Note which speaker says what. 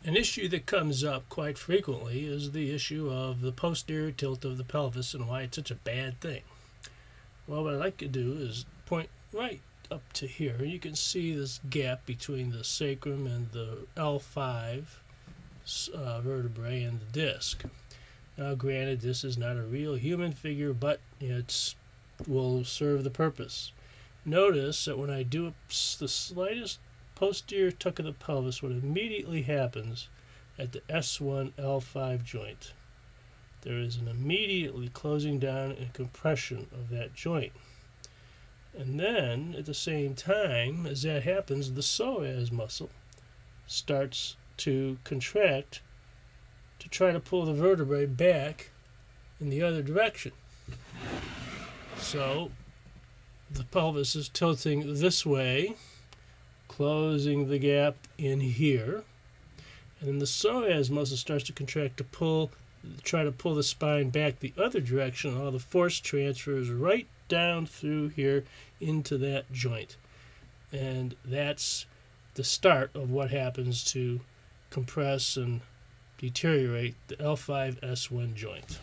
Speaker 1: An issue that comes up quite frequently is the issue of the posterior tilt of the pelvis and why it's such a bad thing. Well, what I'd like to do is point right up to here. You can see this gap between the sacrum and the L-5 vertebrae and the disc. Now, granted, this is not a real human figure, but it will serve the purpose. Notice that when I do the slightest posterior tuck of the pelvis, what immediately happens at the S-1 L-5 joint, there is an immediately closing down and compression of that joint. And then, at the same time as that happens, the psoas muscle starts to contract to try to pull the vertebrae back in the other direction. So, the pelvis is tilting this way, closing the gap in here, and then the psoas muscle starts to contract to try to pull the spine back the other direction. All the force transfers right down through here into that joint, and that's the start of what happens to compress and deteriorate the L5 S1 joint.